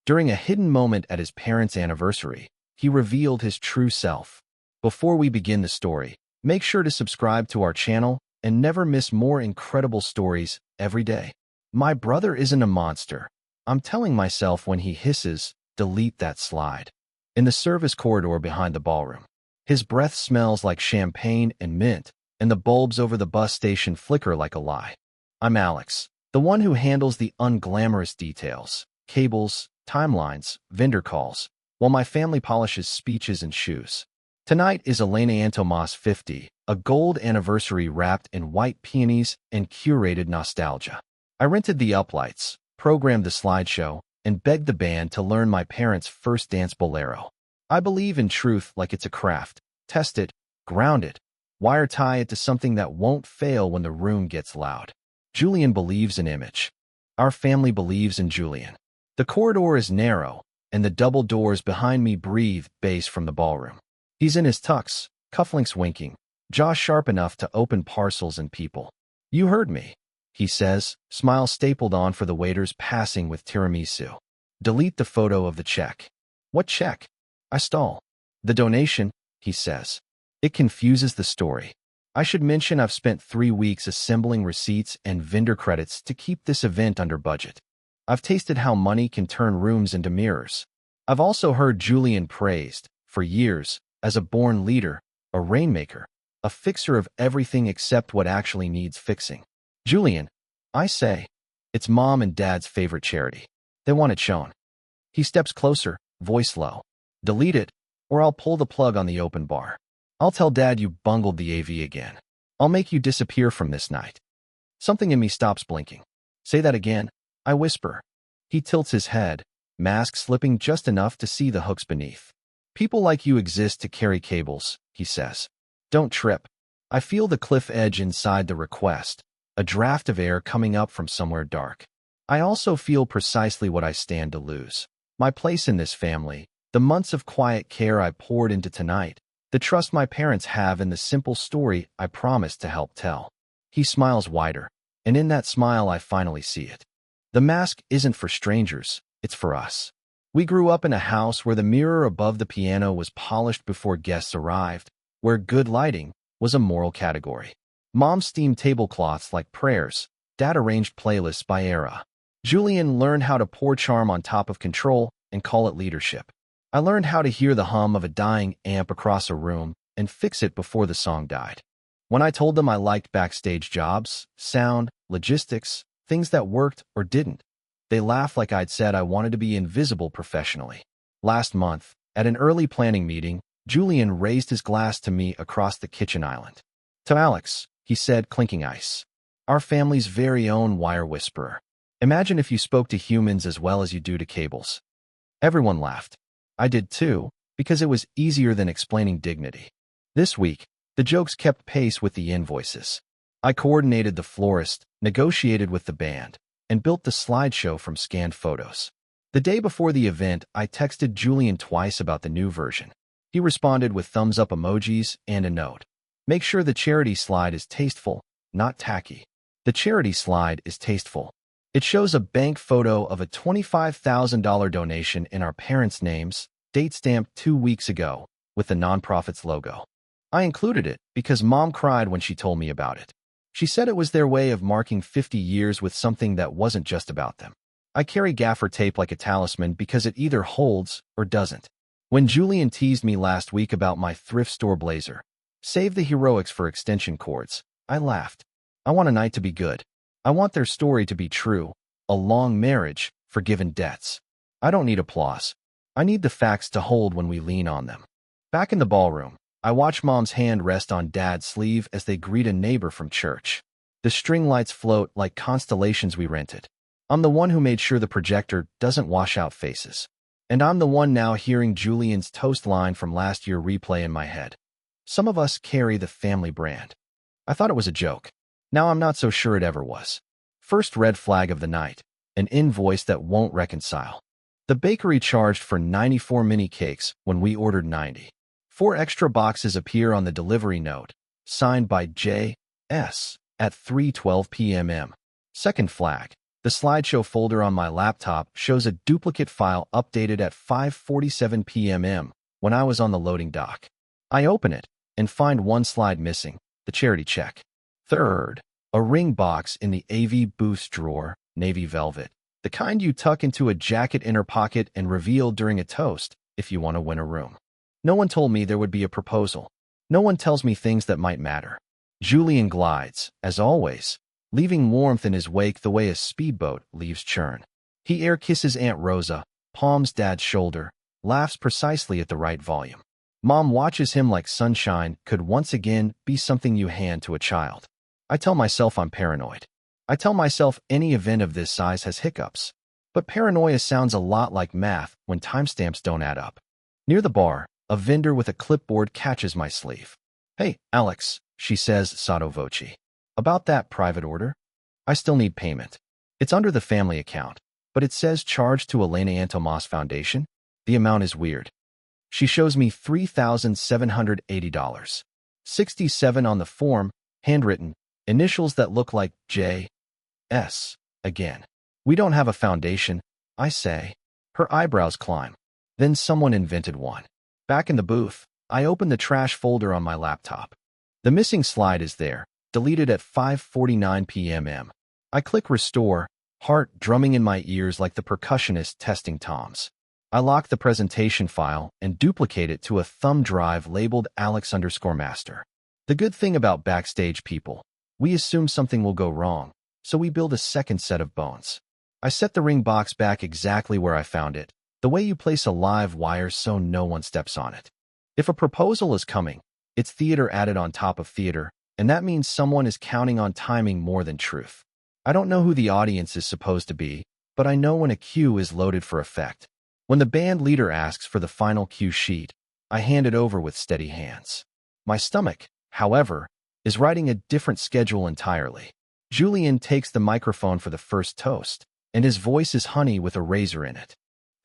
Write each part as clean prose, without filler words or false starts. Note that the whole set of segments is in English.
During a hidden moment at his parents' anniversary, he revealed his true self. Before we begin the story, make sure to subscribe to our channel and never miss more incredible stories every day. My brother isn't a monster. I'm telling myself when he hisses, delete that slide. In the service corridor behind the ballroom, his breath smells like champagne and mint, and the bulbs over the bus station flicker like a lie. I'm Alex, the one who handles the unglamorous details, cables, timelines, vendor calls, while my family polishes speeches and shoes. Tonight is Elena Antomas 50, a gold anniversary wrapped in white peonies and curated nostalgia. I rented the uplights, programmed the slideshow, and begged the band to learn my parents' first dance bolero. I believe in truth like it's a craft. Test it, ground it, wire tie it to something that won't fail when the room gets loud. Julian believes in image. Our family believes in Julian. The corridor is narrow, and the double doors behind me breathe bass from the ballroom. He's in his tux, cufflinks winking, jaw sharp enough to open parcels and people. You heard me, he says, smile stapled on for the waiters passing with tiramisu. Delete the photo of the check. What check? I stall. The donation, he says. It confuses the story. I should mention I've spent 3 weeks assembling receipts and vendor credits to keep this event under budget. I've tasted how money can turn rooms into mirrors. I've also heard Julian praised, for years, as a born leader, a rainmaker, a fixer of everything except what actually needs fixing. Julian, I say, it's Mom and Dad's favorite charity. They want it shown. He steps closer, voice low. Delete it, or I'll pull the plug on the open bar. I'll tell Dad you bungled the AV again. I'll make you disappear from this night. Something in me stops blinking. Say that again, I whisper. He tilts his head, mask slipping just enough to see the hooks beneath. People like you exist to carry cables, he says. Don't trip. I feel the cliff edge inside the request, a draft of air coming up from somewhere dark. I also feel precisely what I stand to lose. My place in this family, the months of quiet care I poured into tonight, the trust my parents have in the simple story I promised to help tell. He smiles wider, and in that smile I finally see it. The mask isn't for strangers, it's for us. We grew up in a house where the mirror above the piano was polished before guests arrived, where good lighting was a moral category. Mom steamed tablecloths like prayers, Dad arranged playlists by era. Julian learned how to pour charm on top of control and call it leadership. I learned how to hear the hum of a dying amp across a room and fix it before the song died. When I told them I liked backstage jobs, sound, logistics, things that worked or didn't, they laughed like I'd said I wanted to be invisible professionally. Last month, at an early planning meeting, Julian raised his glass to me across the kitchen island. To Alex, he said, clinking ice. Our family's very own wire whisperer. Imagine if you spoke to humans as well as you do to cables. Everyone laughed. I did too, because it was easier than explaining dignity. This week, the jokes kept pace with the invoices. I coordinated the florist, negotiated with the band, and built the slideshow from scanned photos. The day before the event, I texted Julian twice about the new version. He responded with thumbs-up emojis and a note. Make sure the charity slide is tasteful, not tacky. The charity slide is tasteful. It shows a bank photo of a $25,000 donation in our parents' names, date stamped 2 weeks ago, with the nonprofit's logo. I included it because Mom cried when she told me about it. She said it was their way of marking 50 years with something that wasn't just about them. I carry gaffer tape like a talisman because it either holds or doesn't. When Julian teased me last week about my thrift store blazer, save the heroics for extension cords, I laughed. I want a night to be good. I want their story to be true, a long marriage, forgiven debts. I don't need applause. I need the facts to hold when we lean on them. Back in the ballroom, I watch Mom's hand rest on Dad's sleeve as they greet a neighbor from church. The string lights float like constellations we rented. I'm the one who made sure the projector doesn't wash out faces. And I'm the one now hearing Julian's toast line from last year replay in my head. Some of us carry the family brand. I thought it was a joke. Now I'm not so sure it ever was. First red flag of the night, an invoice that won't reconcile. The bakery charged for 94 mini cakes when we ordered 90. 4 extra boxes appear on the delivery note, signed by J.S. at 3:12 p.m. Second flag, The slideshow folder on my laptop shows a duplicate file updated at 5:47 p.m. when I was on the loading dock. I open it and find one slide missing, the charity check. Third, a ring box in the AV Boost drawer, navy velvet, the kind you tuck into a jacket inner pocket and reveal during a toast if you want to win a room. No one told me there would be a proposal. No one tells me things that might matter. Julian glides, as always, leaving warmth in his wake the way a speedboat leaves churn. He air kisses Aunt Rosa, palms Dad's shoulder, laughs precisely at the right volume. Mom watches him like sunshine could once again be something you hand to a child. I tell myself I'm paranoid. I tell myself any event of this size has hiccups. But paranoia sounds a lot like math when timestamps don't add up. Near the bar, a vendor with a clipboard catches my sleeve. "Hey, Alex," she says sotto voce. "About that private order? I still need payment. It's under the family account, but it says charged to Elena Antomas Foundation. The amount is weird." She shows me $3,780. 67 on the form, handwritten, initials that look like J.S. Again. "We don't have a foundation," I say. Her eyebrows climb. Then someone invented one. Back in the booth, I open the trash folder on my laptop. The missing slide is there, deleted at 5:49 p.m. I click restore, heart drumming in my ears like the percussionist testing toms. I lock the presentation file and duplicate it to a thumb drive labeled Alex_Master. The good thing about backstage people, we assume something will go wrong, so we build a second set of bones. I set the ring box back exactly where I found it, the way you place a live wire so no one steps on it. If a proposal is coming, it's theater added on top of theater, and that means someone is counting on timing more than truth. I don't know who the audience is supposed to be, but I know when a cue is loaded for effect. When the band leader asks for the final cue sheet, I hand it over with steady hands. My stomach, however, is writing a different schedule entirely. Julian takes the microphone for the first toast, and his voice is honey with a razor in it.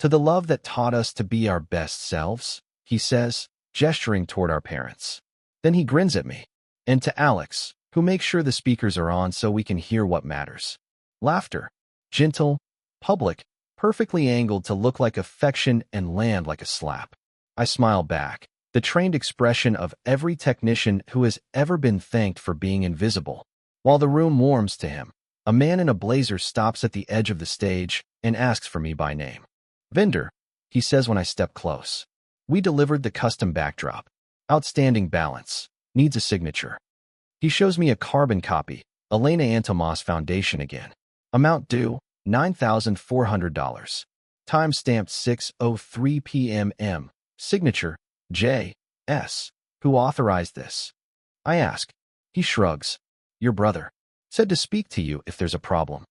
"To the love that taught us to be our best selves," he says, gesturing toward our parents. Then he grins at me. "And to Alex, who makes sure the speakers are on so we can hear what matters." Laughter. Gentle, public, perfectly angled to look like affection and land like a slap. I smile back, the trained expression of every technician who has ever been thanked for being invisible. While the room warms to him, a man in a blazer stops at the edge of the stage and asks for me by name. "Vendor," he says when I step close. "We delivered the custom backdrop. Outstanding balance. Needs a signature." He shows me a carbon copy, Elena Antomas Foundation again. Amount due, $9,400. Time stamped 6:03 p.m. Signature, J.S. Who authorized this? I ask. He shrugs. "Your brother. Said to speak to you if there's a problem."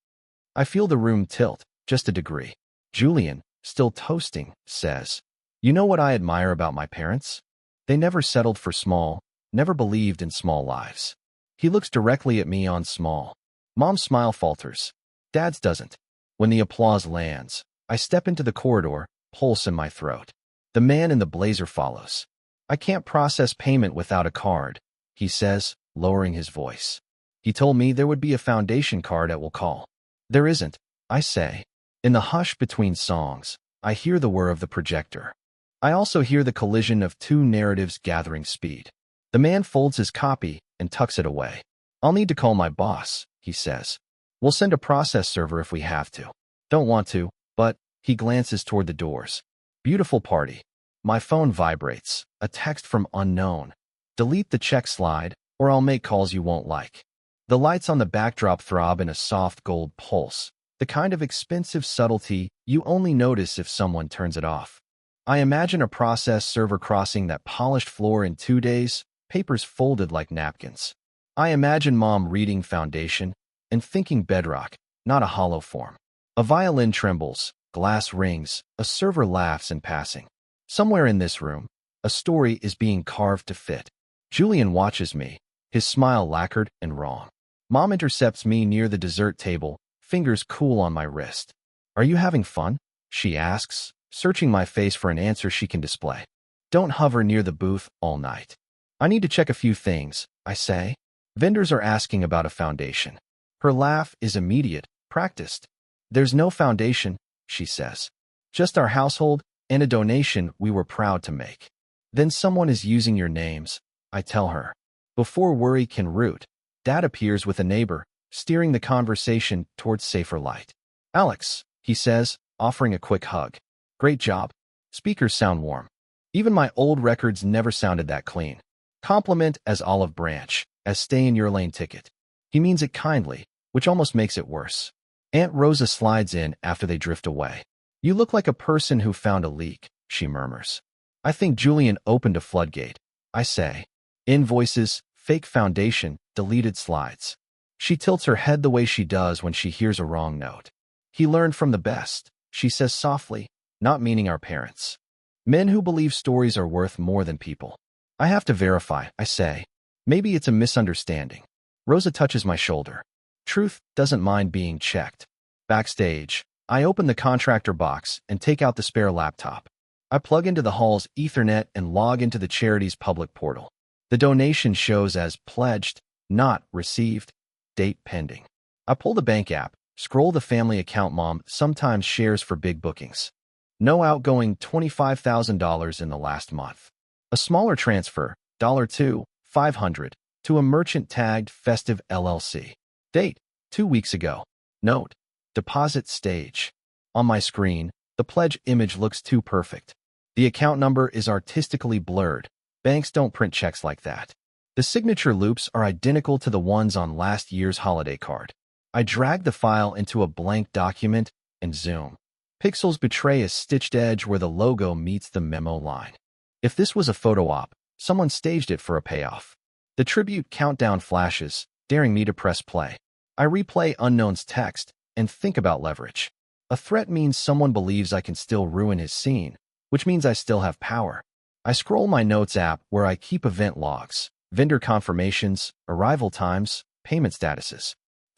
I feel the room tilt, just a degree. Julian, still toasting, says, "You know what I admire about my parents? They never settled for small, never believed in small lives." He looks directly at me on small. Mom's smile falters. Dad's doesn't. When the applause lands, I step into the corridor, pulse in my throat. The man in the blazer follows. "I can't process payment without a card," he says, lowering his voice. "He told me there would be a foundation card at will call." "There isn't," I say. In the hush between songs, I hear the whir of the projector. I also hear the collision of two narratives gathering speed. The man folds his copy and tucks it away. "I'll need to call my boss," he says. "We'll send a process server if we have to." "Don't want to, but," he glances toward the doors. "Beautiful party." My phone vibrates, a text from unknown. "Delete the check slide, or I'll make calls you won't like." The lights on the backdrop throb in a soft gold pulse, the kind of expensive subtlety you only notice if someone turns it off. I imagine a process server crossing that polished floor in 2 days, papers folded like napkins. I imagine Mom reading Foundation and thinking bedrock, not a hollow form. A violin trembles, glass rings, a server laughs in passing. Somewhere in this room, a story is being carved to fit. Julian watches me, his smile lacquered and wrong. Mom intercepts me near the dessert table, fingers cool on my wrist. "Are you having fun?" she asks, searching my face for an answer she can display. "Don't hover near the booth all night." "I need to check a few things," I say. "Vendors are asking about a foundation." Her laugh is immediate, practiced. There's no foundation, she says. Just our household and a donation we were proud to make. Then someone is using your names, I tell her. Before worry can root, Dad appears with a neighbor, steering the conversation towards safer light. Alex, he says, offering a quick hug. Great job. Speakers sound warm. Even my old records never sounded that clean. Compliment as olive branch, as stay in your lane ticket. He means it kindly, which almost makes it worse. Aunt Rosa slides in after they drift away. You look like a person who found a leak, she murmurs. I think Julian opened a floodgate, I say. Invoices, fake foundation, deleted slides. She tilts her head the way she does when she hears a wrong note. He learned from the best, she says softly, not meaning our parents. Men who believe stories are worth more than people. I have to verify, I say. Maybe it's a misunderstanding. Rosa touches my shoulder. Truth doesn't mind being checked. Backstage, I open the contractor box and take out the spare laptop. I plug into the hall's Ethernet and log into the charity's public portal. The donation shows as pledged, not received, date pending. I pull the bank app, scroll the family account Mom sometimes shares for big bookings. No outgoing $25,000 in the last month. A smaller transfer, $2,500, to a merchant tagged Festive LLC. Date, 2 weeks ago. Note, deposit stage. On my screen, the pledge image looks too perfect. The account number is artistically blurred. Banks don't print checks like that. The signature loops are identical to the ones on last year's holiday card. I drag the file into a blank document and zoom. Pixels betray a stitched edge where the logo meets the memo line. If this was a photo op, someone staged it for a payoff. The tribute countdown flashes, daring me to press play. I replay unknown's text and think about leverage. A threat means someone believes I can still ruin his scene, which means I still have power. I scroll my notes app where I keep event logs, vendor confirmations, arrival times, payment statuses.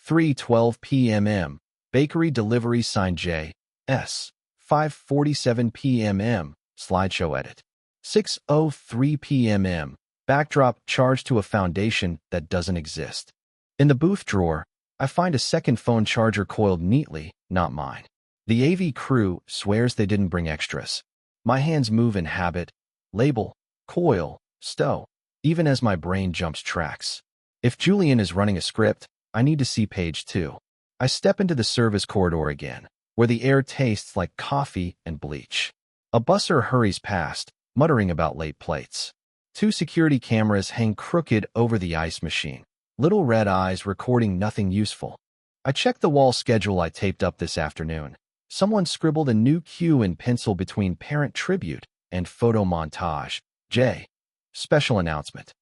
3:12 p.m. Bakery delivery signed J. S. 5:47 p.m. Slideshow edit. 6:03 p.m. Backdrop charged to a foundation that doesn't exist. In the booth drawer, I find a second phone charger coiled neatly, not mine. The AV crew swears they didn't bring extras. My hands move in habit, label, coil, stow, even as my brain jumps tracks. If Julian is running a script, I need to see page 2. I step into the service corridor again, where the air tastes like coffee and bleach. A busser hurries past, muttering about late plates. 2 security cameras hang crooked over the ice machine, little red eyes recording nothing useful. I check the wall schedule I taped up this afternoon. Someone scribbled a new cue in pencil between parent tribute and photo montage. J. Special announcement.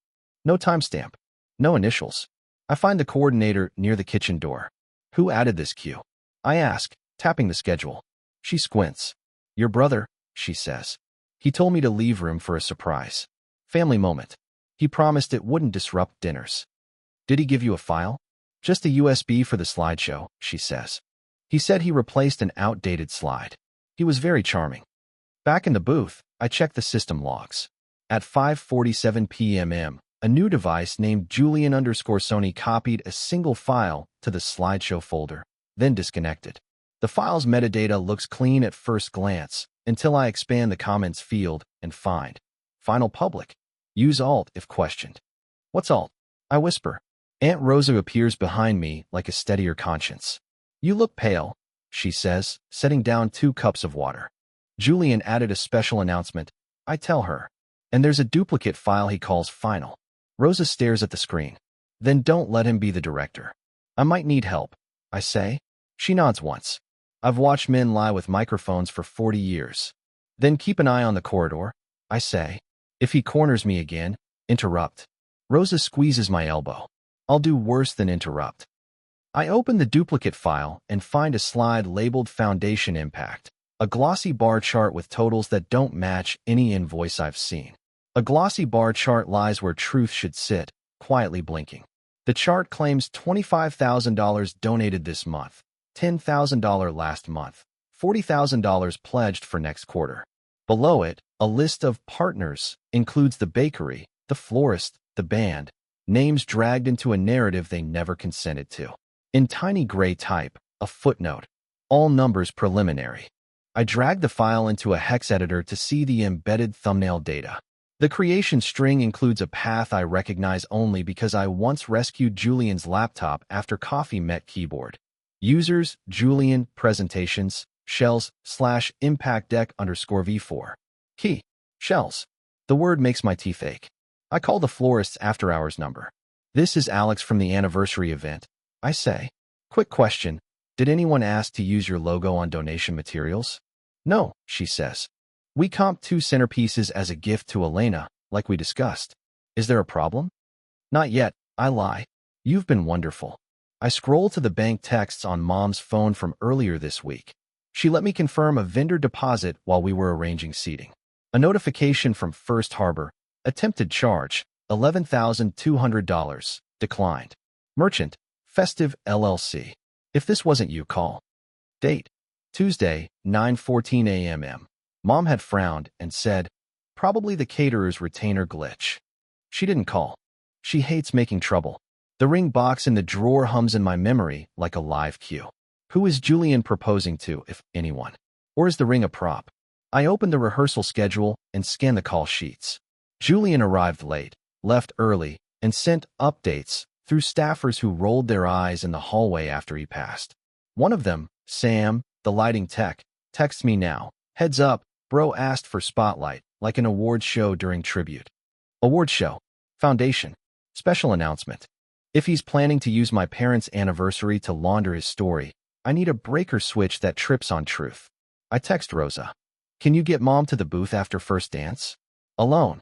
No timestamp. No initials. I find the coordinator near the kitchen door. Who added this cue? I ask, tapping the schedule. She squints. Your brother, she says. He told me to leave room for a surprise. Family moment. He promised it wouldn't disrupt dinners. Did he give you a file? Just a USB for the slideshow, she says. He said he replaced an outdated slide. He was very charming. Back in the booth, I check the system logs. At 5:47 p.m., a new device named Julian_Sony copied a single file to the slideshow folder, then disconnected. The file's metadata looks clean at first glance, until I expand the comments field and find Final Public. Use Alt if questioned. What's Alt? I whisper. Aunt Rosa appears behind me like a steadier conscience. You look pale, she says, setting down 2 cups of water. Julian added a special announcement, I tell her. And there's a duplicate file he calls Final. Rosa stares at the screen. Then don't let him be the director. I might need help, I say. She nods once. I've watched men lie with microphones for 40 years. Then keep an eye on the corridor, I say. If he corners me again, interrupt. Rosa squeezes my elbow. I'll do worse than interrupt. I open the duplicate file and find a slide labeled Foundation Impact, a glossy bar chart with totals that don't match any invoice I've seen. A glossy bar chart lies where truth should sit, quietly blinking. The chart claims $25,000 donated this month, $10,000 last month, $40,000 pledged for next quarter. Below it, a list of partners includes the bakery, the florist, the band, names dragged into a narrative they never consented to. In tiny gray type, a footnote. All numbers preliminary. I dragged the file into a hex editor to see the embedded thumbnail data. The creation string includes a path I recognize only because I once rescued Julian's laptop after Coffee met keyboard. Users, Julian, presentations, shells, /impact deck _v4. Key, shells. The word makes my teeth ache. I call the florist's after-hours number. This is Alex from the anniversary event. I say. Quick question. Did anyone ask to use your logo on donation materials? No, she says. We comped 2 centerpieces as a gift to Elena, like we discussed. Is there a problem? Not yet, I lie. You've been wonderful. I scroll to the bank texts on Mom's phone from earlier this week. She let me confirm a vendor deposit while we were arranging seating. A notification from First Harbor. Attempted charge, $11,200. Declined. Merchant, Festive LLC. If this wasn't you, call. Date, Tuesday, 9:14 a.m. Mom had frowned and said, probably the caterer's retainer glitch. She didn't call. She hates making trouble. The ring box in the drawer hums in my memory like a live cue. Who is Julian proposing to, if anyone? Or is the ring a prop? I open the rehearsal schedule and scan the call sheets. Julian arrived late, left early, and sent updates through staffers who rolled their eyes in the hallway after he passed. One of them, Sam, the lighting tech, texts me now. Heads up, bro asked for spotlight, like an awards show during tribute. Award show. Foundation. Special announcement. If he's planning to use my parents' anniversary to launder his story, I need a breaker switch that trips on truth. I text Rosa. Can you get Mom to the booth after first dance? Alone.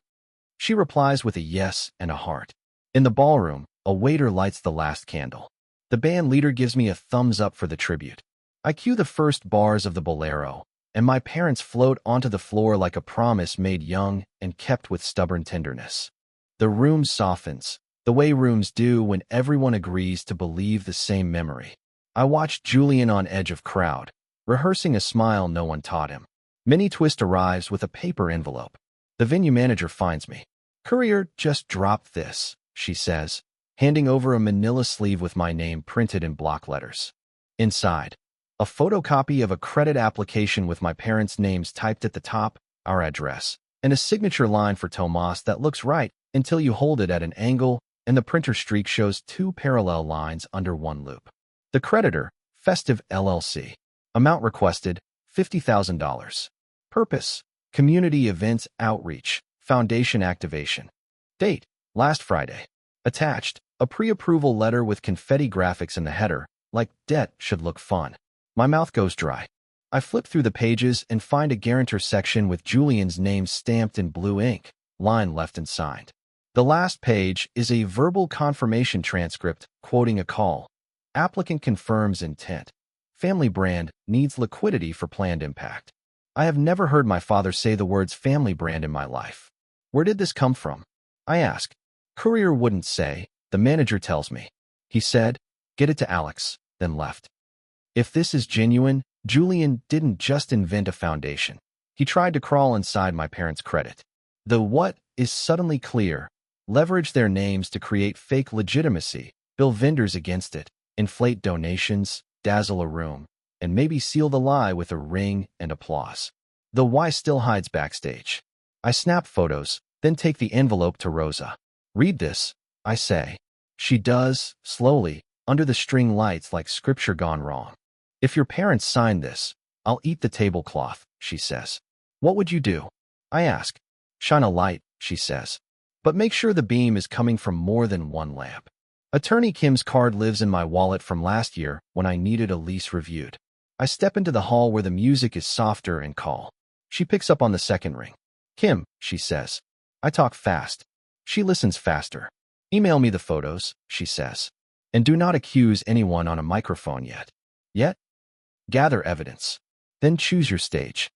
She replies with a yes and a heart. In the ballroom, a waiter lights the last candle. The band leader gives me a thumbs up for the tribute. I cue the first bars of the bolero, and my parents float onto the floor like a promise made young and kept with stubborn tenderness. The room softens, the way rooms do when everyone agrees to believe the same memory. I watched Julian on edge of crowd, rehearsing a smile no one taught him. Minnie Twist arrives with a paper envelope. The venue manager finds me. Courier just dropped this, she says, handing over a manila sleeve with my name printed in block letters. Inside, a photocopy of a credit application with my parents' names typed at the top, our address, and a signature line for Tomas that looks right until you hold it at an angle and the printer streak shows 2 parallel lines under one loop. The creditor, Festive LLC. Amount requested, $50,000. Purpose, community events outreach, foundation activation. Date, last Friday. Attached, a pre-approval letter with confetti graphics in the header, like debt should look fun. My mouth goes dry. I flip through the pages and find a guarantor section with Julian's name stamped in blue ink, line left and signed. The last page is a verbal confirmation transcript quoting a call. Applicant confirms intent. Family brand needs liquidity for planned impact. I have never heard my father say the words family brand in my life. Where did this come from? I ask. Courier wouldn't say. The manager tells me. He said, get it to Alex, then left. If this is genuine, Julian didn't just invent a foundation. He tried to crawl inside my parents' credit. The what is suddenly clear. Leverage their names to create fake legitimacy, bill vendors against it, inflate donations, dazzle a room, and maybe seal the lie with a ring and applause. The why still hides backstage. I snap photos, then take the envelope to Rosa. Read this, I say. She does, slowly, under the string lights like scripture gone wrong. If your parents sign this, I'll eat the tablecloth, she says. What would you do? I ask. Shine a light, she says. But make sure the beam is coming from more than one lamp. Attorney Kim's card lives in my wallet from last year when I needed a lease reviewed. I step into the hall where the music is softer and call. She picks up on the second ring. Kim, she says. I talk fast. She listens faster. Email me the photos, she says. And do not accuse anyone on a microphone yet. Yet? Gather evidence. Then choose your stage.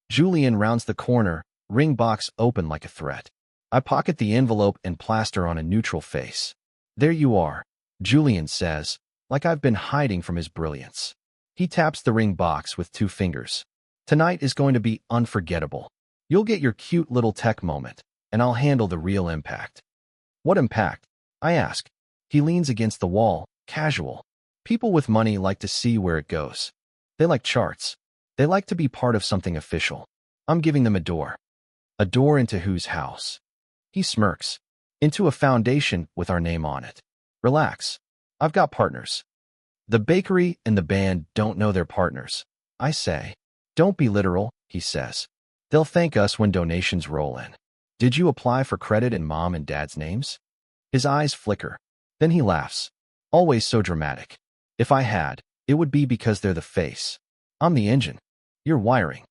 Julian rounds the corner, ring box open like a threat. I pocket the envelope and plaster on a neutral face. There you are, Julian says, like I've been hiding from his brilliance. He taps the ring box with 2 fingers. Tonight is going to be unforgettable. You'll get your cute little tech moment, and I'll handle the real impact. What impact? I ask. He leans against the wall, casual. People with money like to see where it goes. They like charts. They like to be part of something official. I'm giving them a door. A door into whose house? He smirks. Into a foundation with our name on it. Relax. I've got partners. The bakery and the band don't know their partners. I say. Don't be literal, he says. They'll thank us when donations roll in. Did you apply for credit in mom and dad's names? His eyes flicker. Then he laughs. Always so dramatic. If I had, it would be because they're the face. I'm the engine. You're wiring.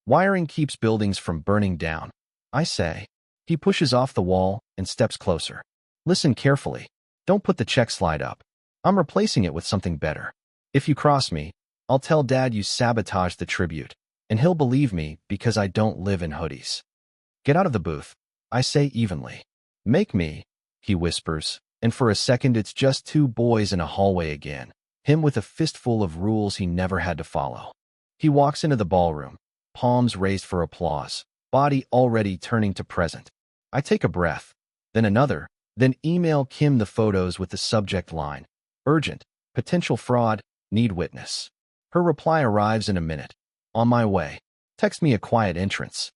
Wiring keeps buildings from burning down. I say. He pushes off the wall and steps closer. Listen carefully. Don't put the check slide up. I'm replacing it with something better. If you cross me, I'll tell Dad you sabotaged the tribute, and he'll believe me because I don't live in hoodies. Get out of the booth, I say evenly. Make me, he whispers, and for a second it's just two boys in a hallway again, him with a fistful of rules he never had to follow. He walks into the ballroom, palms raised for applause, body already turning to present. I take a breath, then another, then email Kim the photos with the subject line, urgent, potential fraud, need witness. Her reply arrives in a minute. On my way. Text me a quiet entrance.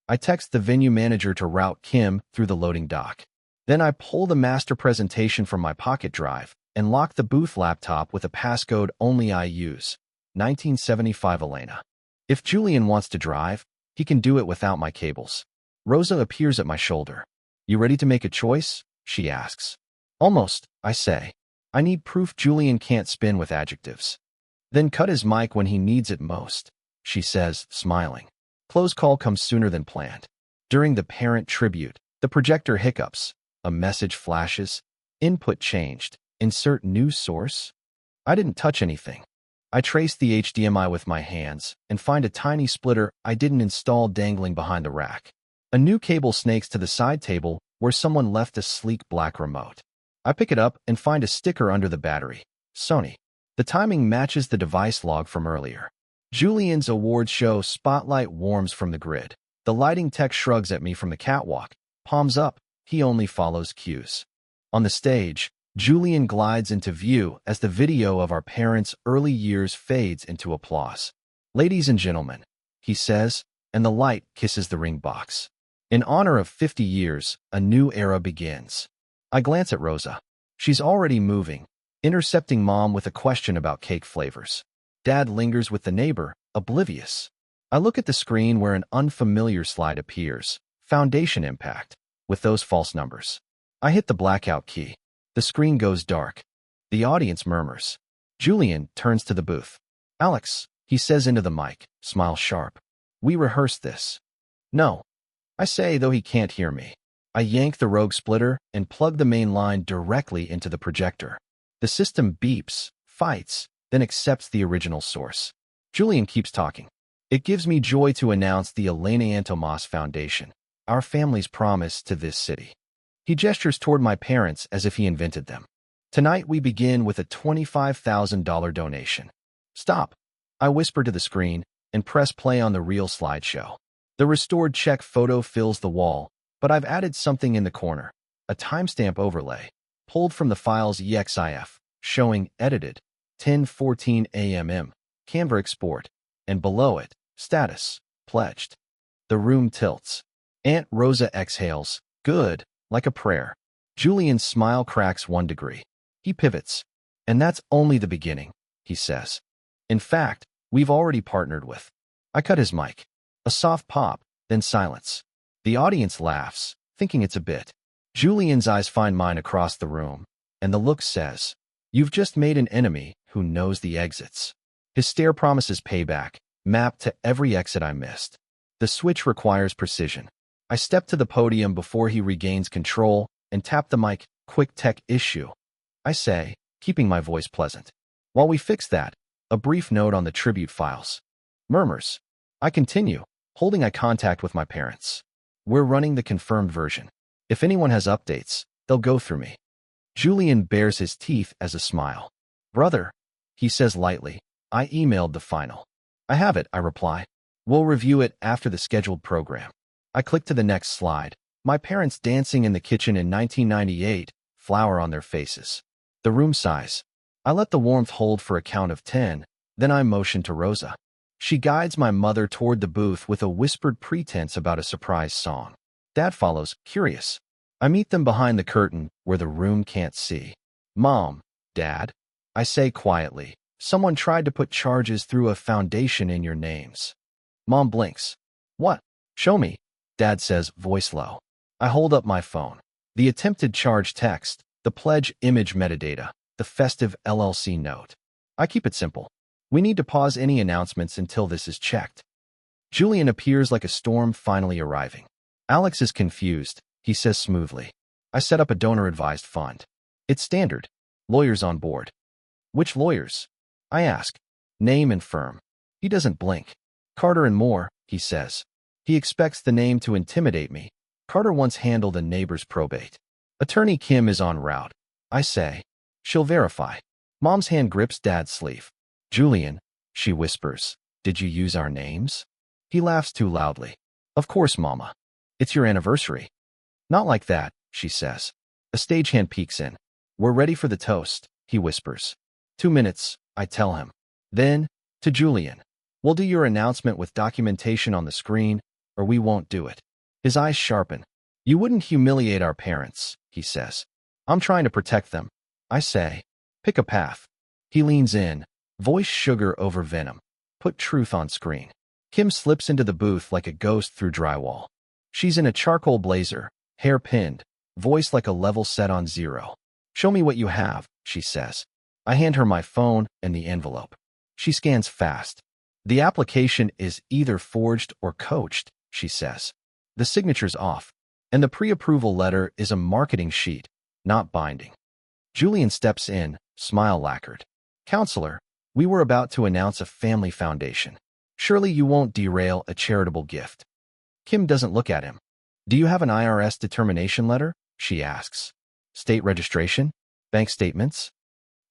I text the venue manager to route Kim through the loading dock. Then I pull the master presentation from my pocket drive and lock the booth laptop with a passcode only I use. 1975 Elena. If Julian wants to drive, he can do it without my cables. Rosa appears at my shoulder. You ready to make a choice? She asks. Almost, I say. I need proof Julian can't spin with adjectives. Then cut his mic when he needs it most, she says, smiling. Close call comes sooner than planned. During the parent tribute, the projector hiccups. A message flashes. Input changed. Insert news source. I didn't touch anything. I trace the HDMI with my hands and find a tiny splitter I didn't install dangling behind the rack. A new cable snakes to the side table where someone left a sleek black remote. I pick it up and find a sticker under the battery. Sony. The timing matches the device log from earlier. Julian's awards show spotlight warms from the grid. The lighting tech shrugs at me from the catwalk. Palms up, he only follows cues. On the stage, Julian glides into view as the video of our parents' early years fades into applause. Ladies and gentlemen, he says, and the light kisses the ring box. In honor of 50 years, a new era begins. I glance at Rosa. She's already moving, intercepting Mom with a question about cake flavors. Dad lingers with the neighbor, oblivious. I look at the screen where an unfamiliar slide appears. Foundation impact. With those false numbers. I hit the blackout key. The screen goes dark. The audience murmurs. Julian turns to the booth. Alex, he says into the mic, smile sharp. We rehearsed this. No. I say, though he can't hear me. I yank the rogue splitter and plug the main line directly into the projector. The system beeps, fights, then accepts the original source. Julian keeps talking. It gives me joy to announce the Elena Antomas Foundation, our family's promise to this city. He gestures toward my parents as if he invented them. Tonight we begin with a $25,000 donation. Stop. I whisper to the screen and press play on the real slideshow. The restored check photo fills the wall, but I've added something in the corner, a timestamp overlay, pulled from the file's EXIF, showing edited, 10:14 a.m. Canva export, and below it, status, pledged. The room tilts. Aunt Rosa exhales, good, like a prayer. Julian's smile cracks 1 degree. He pivots. And that's only the beginning, he says. In fact, we've already partnered with. I cut his mic. A soft pop, then silence. The audience laughs, thinking it's a bit. Julian's eyes find mine across the room, and the look says, you've just made an enemy who knows the exits. His stare promises payback, mapped to every exit I missed. The switch requires precision. I step to the podium before he regains control and tap the mic, quick tech issue. I say, keeping my voice pleasant. While we fix that, a brief note on the tribute files. Murmurs. I continue, holding eye contact with my parents. We're running the confirmed version. If anyone has updates, they'll go through me. Julian bares his teeth as a smile. Brother, he says lightly, I emailed the final. I have it, I reply. We'll review it after the scheduled program. I click to the next slide. My parents dancing in the kitchen in 1998, flour on their faces. The room sighs. I let the warmth hold for a count of 10, Then I motion to Rosa. She guides my mother toward the booth with a whispered pretense about a surprise song. Dad follows, curious. I meet them behind the curtain where the room can't see. Mom, Dad, I say quietly, someone tried to put charges through a foundation in your names. Mom blinks. What? Show me, Dad says, voice low. I hold up my phone. The attempted charge text, the pledge image metadata, the festive LLC note. I keep it simple. We need to pause any announcements until this is checked. Julian appears like a storm finally arriving. Alex is confused, he says smoothly. I set up a donor-advised fund. It's standard. Lawyers on board. Which lawyers? I ask. Name and firm. He doesn't blink. Carter and Moore, he says. He expects the name to intimidate me. Carter once handled a neighbor's probate. Attorney Kim is en route. I say. She'll verify. Mom's hand grips Dad's sleeve. Julian, she whispers, did you use our names? He laughs too loudly. Of course, Mama. It's your anniversary. Not like that, she says. A stagehand peeks in. We're ready for the toast, he whispers. 2 minutes, I tell him. Then, to Julian. We'll do your announcement with documentation on the screen, or we won't do it. His eyes sharpen. You wouldn't humiliate our parents, he says. I'm trying to protect them. I say. Pick a path. He leans in. Voice sugar over venom. Put truth on screen. Kim slips into the booth like a ghost through drywall. She's in a charcoal blazer, hair pinned, voice like a level set on 0. Show me what you have, she says. I hand her my phone and the envelope. She scans fast. The application is either forged or coached, she says. The signature's off, and the pre-approval letter is a marketing sheet, not binding. Julian steps in, smile lacquered. Counselor, we were about to announce a family foundation. Surely you won't derail a charitable gift. Kim doesn't look at him. Do you have an IRS determination letter? She asks. State registration? Bank statements?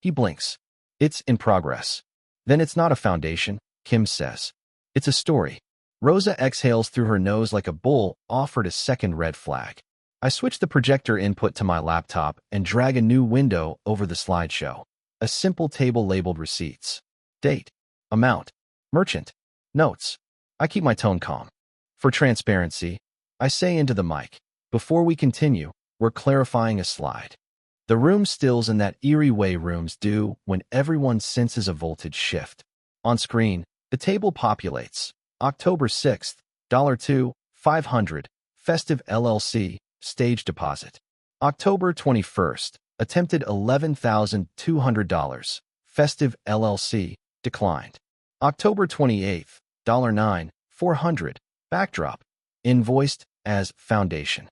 He blinks. It's in progress. Then it's not a foundation, Kim says. It's a story. Rosa exhales through her nose like a bull offered a second red flag. I switch the projector input to my laptop and drag a new window over the slideshow. A simple table labeled receipts. Date. Amount. Merchant. Notes. I keep my tone calm. For transparency, I say into the mic, before we continue, we're clarifying a slide. The room stills in that eerie way rooms do when everyone senses a voltage shift. On screen, the table populates. October 6th, $2, 500, Festive LLC, stage deposit. October 21st, attempted $11,200, Festive LLC, declined. October 28th, $9, 400, backdrop, invoiced as foundation.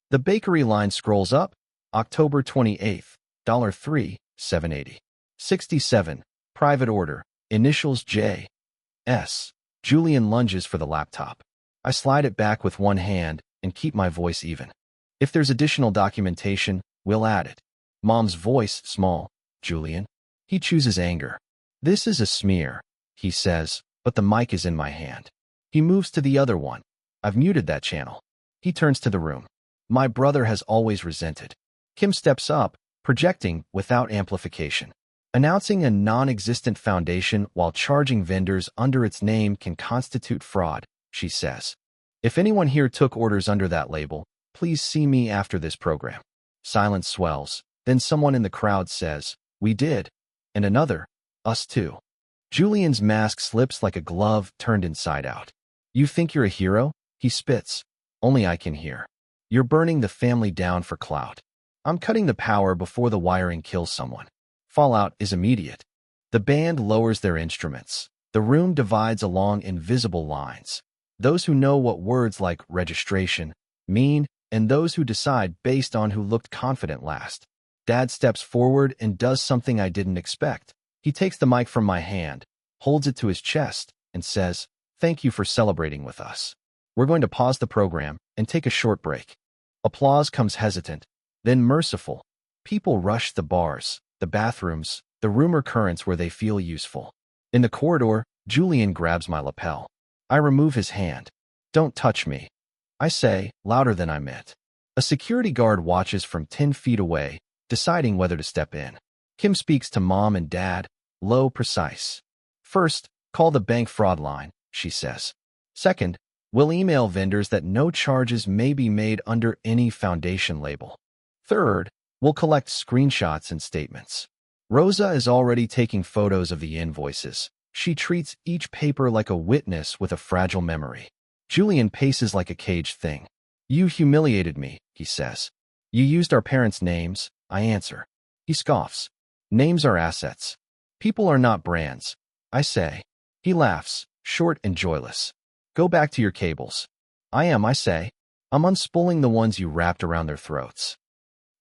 The bakery line scrolls up, October 28th, $3, 780. 67, private order, initials J. S. Julian lunges for the laptop. I slide it back with one hand and keep my voice even. If there's additional documentation, we'll add it. Mom's voice, small. Julian. He chooses anger. This is a smear, he says, but the mic is in my hand. He moves to the other one. I've muted that channel. He turns to the room. My brother has always resented. Kim steps up, projecting without amplification. Announcing a non-existent foundation while charging vendors under its name can constitute fraud, she says. If anyone here took orders under that label, please see me after this program. Silence swells. Then someone in the crowd says, we did. And another, us too. Julian's mask slips like a glove turned inside out. You think you're a hero? He spits. Only I can hear. You're burning the family down for clout. I'm cutting the power before the wiring kills someone. Fallout is immediate. The band lowers their instruments. The room divides along invisible lines. Those who know what words like registration mean, and those who decide based on who looked confident last. Dad steps forward and does something I didn't expect. He takes the mic from my hand, holds it to his chest, and says, thank you for celebrating with us. We're going to pause the program and take a short break. Applause comes hesitant, then merciful. People rush the bars, the bathrooms, the rumor currents where they feel useful. In the corridor, Julian grabs my lapel. I remove his hand. Don't touch me. I say, louder than I meant. A security guard watches from 10 feet away, deciding whether to step in. Kim speaks to Mom and Dad, low, precise. First, call the bank fraud line, she says. Second, we'll email vendors that no charges may be made under any foundation label. Third, we'll collect screenshots and statements. Rosa is already taking photos of the invoices. She treats each paper like a witness with a fragile memory. Julian paces like a caged thing. You humiliated me, he says. You used our parents' names, I answer. He scoffs. Names are assets. People are not brands, I say. He laughs, short and joyless. Go back to your cables. I say. I'm unspooling the ones you wrapped around their throats.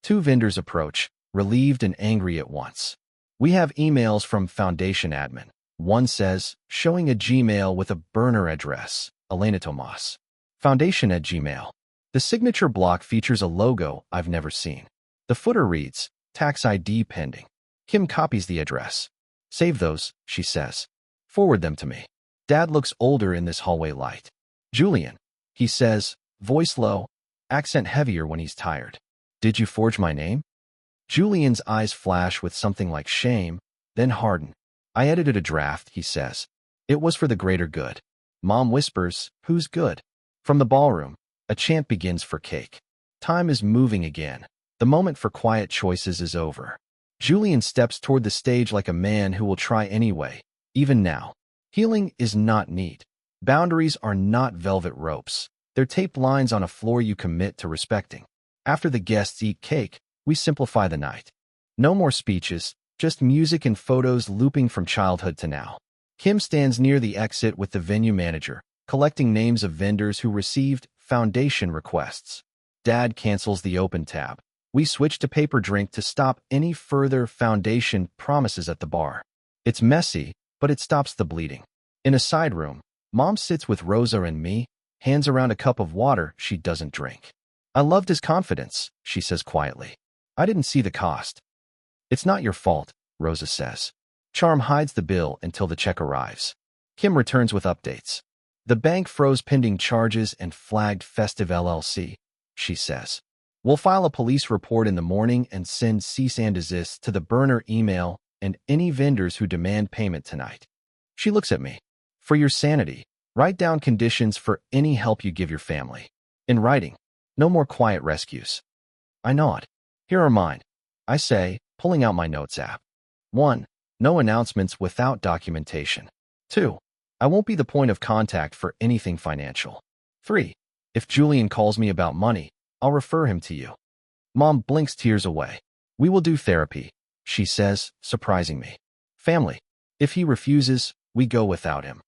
Two vendors approach, relieved and angry at once. We have emails from Foundation admin. One says, showing a Gmail with a burner address, Elena Tomas. Foundation at Gmail. The signature block features a logo I've never seen. The footer reads, Tax ID pending. Kim copies the address. Save those, she says. Forward them to me. Dad looks older in this hallway light. Julian, he says, voice low, accent heavier when he's tired. Did you forge my name? Julian's eyes flash with something like shame, then harden. I edited a draft, he says. It was for the greater good. Mom whispers, who's good? From the ballroom, a chant begins for cake. Time is moving again. The moment for quiet choices is over. Julian steps toward the stage like a man who will try anyway, even now. Healing is not neat. Boundaries are not velvet ropes. They're taped lines on a floor you commit to respecting. After the guests eat cake, we simplify the night. No more speeches, just music and photos looping from childhood to now. Kim stands near the exit with the venue manager, collecting names of vendors who received foundation requests. Dad cancels the open tab. We switch to paper drink to stop any further foundation promises at the bar. It's messy, but it stops the bleeding. In a side room, Mom sits with Rosa and me, hands around a cup of water she doesn't drink. I loved his confidence, she says quietly. I didn't see the cost. It's not your fault, Rosa says. Charm hides the bill until the check arrives. Kim returns with updates. The bank froze pending charges and flagged Festive LLC, she says. We'll file a police report in the morning and send cease and desist to the burner email and any vendors who demand payment tonight. She looks at me. For your sanity, write down conditions for any help you give your family. In writing, no more quiet rescues. I nod. Here are mine, I say, pulling out my notes app. 1. No announcements without documentation. 2. I won't be the point of contact for anything financial. 3. If Julian calls me about money, I'll refer him to you. Mom blinks tears away. We will do therapy, she says, surprising me. Family. If he refuses, we go without him.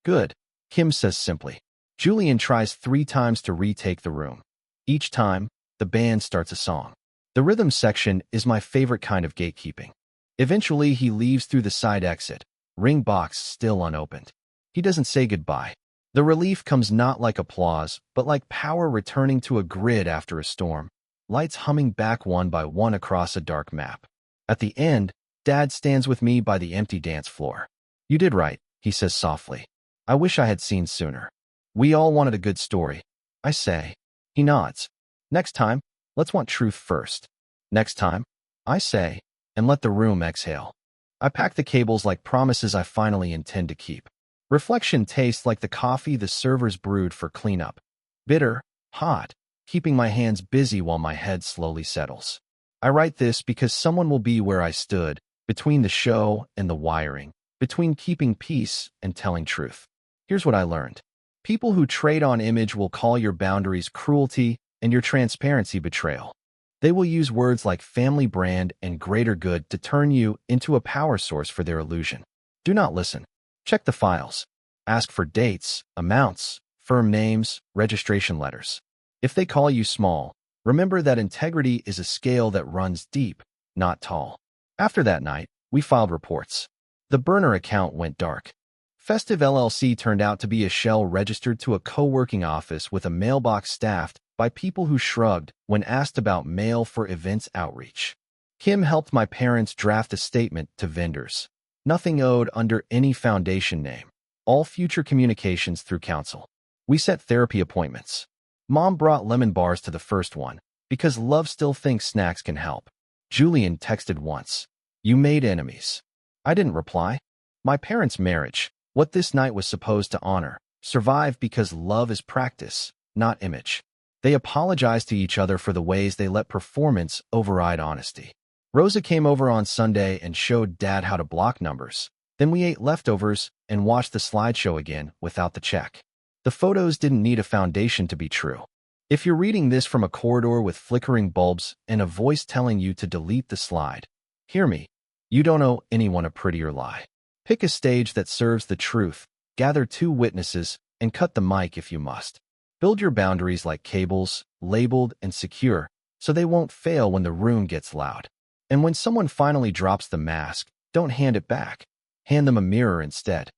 Good, Kim says simply. Julian tries 3 times to retake the room. Each time, the band starts a song. The rhythm section is my favorite kind of gatekeeping. Eventually, he leaves through the side exit, ring box still unopened. He doesn't say goodbye. The relief comes not like applause, but like power returning to a grid after a storm, lights humming back one by one across a dark map. At the end, Dad stands with me by the empty dance floor. You did right, he says softly. I wish I had seen sooner. We all wanted a good story, I say. He nods. Next time, let's want truth first. Next time, I say, and let the room exhale. I pack the cables like promises I finally intend to keep. Reflection tastes like the coffee the servers brewed for cleanup. Bitter, hot, keeping my hands busy while my head slowly settles. I write this because someone will be where I stood, between the show and the wiring, between keeping peace and telling truth. Here's what I learned. People who trade on image will call your boundaries cruelty and your transparency betrayal. They will use words like family brand and greater good to turn you into a power source for their illusion. Do not listen. Check the files. Ask for dates, amounts, firm names, registration letters. If they call you small, remember that integrity is a scale that runs deep, not tall. After that night, we filed reports. The burner account went dark. Festive LLC turned out to be a shell registered to a co-working office with a mailbox staffed by people who shrugged when asked about mail for events outreach. Kim helped my parents draft a statement to vendors. Nothing owed under any foundation name. All future communications through counsel. We set therapy appointments. Mom brought lemon bars to the first one, because love still thinks snacks can help. Julian texted once. You made enemies. I didn't reply. My parents' marriage, what this night was supposed to honor, survived because love is practice, not image. They apologized to each other for the ways they let performance override honesty. Rosa came over on Sunday and showed Dad how to block numbers. Then we ate leftovers and watched the slideshow again without the check. The photos didn't need a foundation to be true. If you're reading this from a corridor with flickering bulbs and a voice telling you to delete the slide, hear me. You don't owe anyone a prettier lie. Pick a stage that serves the truth, gather 2 witnesses, and cut the mic if you must. Build your boundaries like cables, labeled and secure, so they won't fail when the room gets loud. And when someone finally drops the mask, don't hand it back. Hand them a mirror instead.